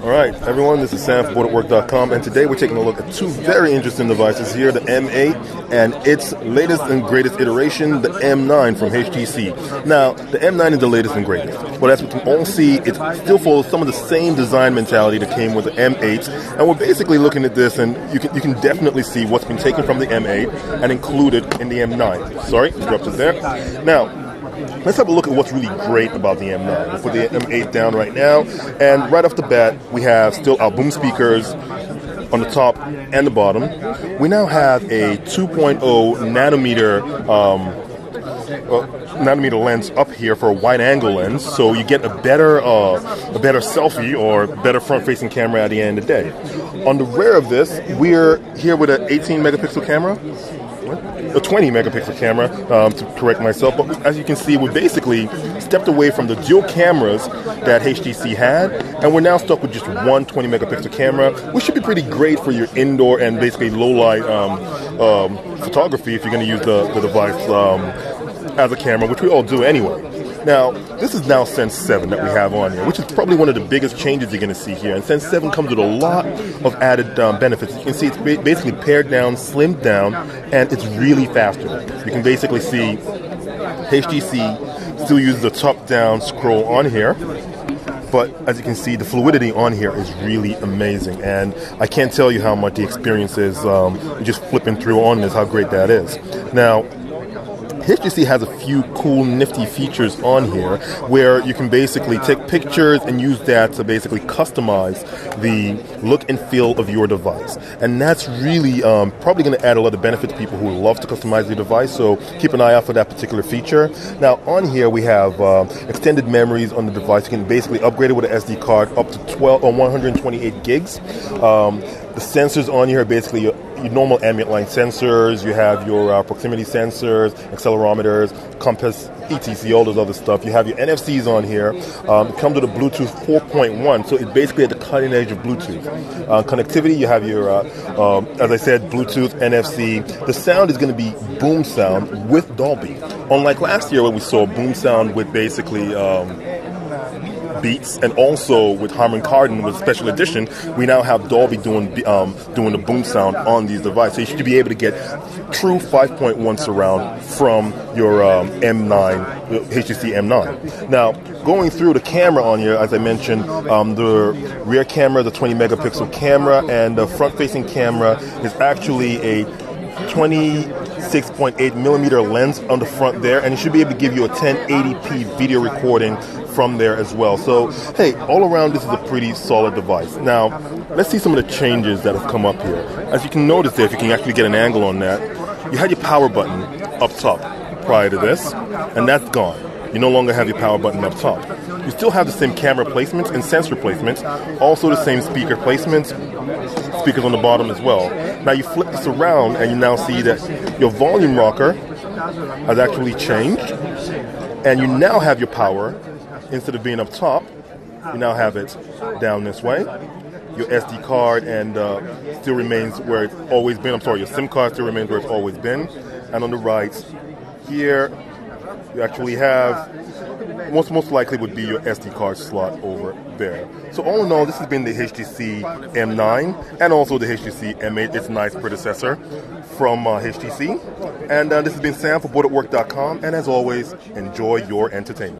Alright, everyone, this is Sam from Booredatwork.com, and today we're taking a look at two very interesting devices here, the M8 and its latest and greatest iteration, the M9 from HTC. Now, the M9 is the latest and greatest, but as we can all see, it still follows some of the same design mentality that came with the M8, and we're basically looking at this, and you can definitely see what's been taken from the M8 and included in the M9. Sorry, interrupted there. Now, let's have a look at what's really great about the M9. We'll put the M8 down right now, and right off the bat, we have still our boom speakers on the top and the bottom. We now have a 2.0 nanometer lens up here for a wide-angle lens, so you get a better selfie or better front-facing camera at the end of the day. On the rear of this, we're here with an 18-megapixel camera. A 20 megapixel camera, to correct myself, but as you can see, we basically stepped away from the dual cameras that HTC had, and we're now stuck with just one 20 megapixel camera, which should be pretty great for your indoor and basically low light photography if you're going to use the device as a camera, which we all do anyway. Now, this is now Sense 7 that we have on here, which is probably one of the biggest changes you're going to see here. And Sense 7 comes with a lot of added benefits. You can see it's basically pared down, slimmed down, and it's really faster. You can basically see HTC still uses a top-down scroll on here. But as you can see, the fluidity on here is really amazing. And I can't tell you how much the experience is just flipping through on this, how great that is. Now, HTC has a few cool, nifty features on here where you can basically take pictures and use that to basically customize the look and feel of your device. And that's really probably going to add a lot of benefit to people who love to customize their device, so keep an eye out for that particular feature. Now, on here we have extended memories on the device. You can basically upgrade it with an SD card up to 128 gigs. The sensors on here are basically your normal ambient light sensors. You have your proximity sensors, accelerometers, compass, etc., all those other stuff. You have your NFCs on here. It comes with a Bluetooth 4.1, so it's basically at the cutting edge of Bluetooth. Connectivity, you have your, as I said, Bluetooth, NFC. The sound is going to be boom sound with Dolby. Unlike last year where we saw boom sound with basically Beats, and also with Harman Kardon with Special Edition, we now have Dolby doing the boom sound on these devices. So you should be able to get true 5.1 surround from your M9, HTC M9. Now, going through the camera on here, as I mentioned, the rear camera is a 20 megapixel camera, and the front-facing camera is actually a 26.8 millimeter lens on the front there, and it should be able to give you a 1080p video recording from there as well. So, hey, all around this is a pretty solid device. Now, let's see some of the changes that have come up here. As you can notice there, if you can actually get an angle on that, you had your power button up top prior to this, and that's gone. You no longer have your power button up top. You still have the same camera placements and sensor placements, also the same speaker placements, speakers on the bottom as well. Now you flip this around and you now see that your volume rocker has actually changed, and you now have your power, instead of being up top, you now have it down this way. Your SD card and still remains where it's always been. I'm sorry, your SIM card still remains where it's always been. And on the right here, you actually have, most likely would be your SD card slot over there. So all in all, this has been the HTC M9 and also the HTC M8, its nice predecessor from HTC. And this has been Sam for Booredatwork.com, and as always, enjoy your entertainment.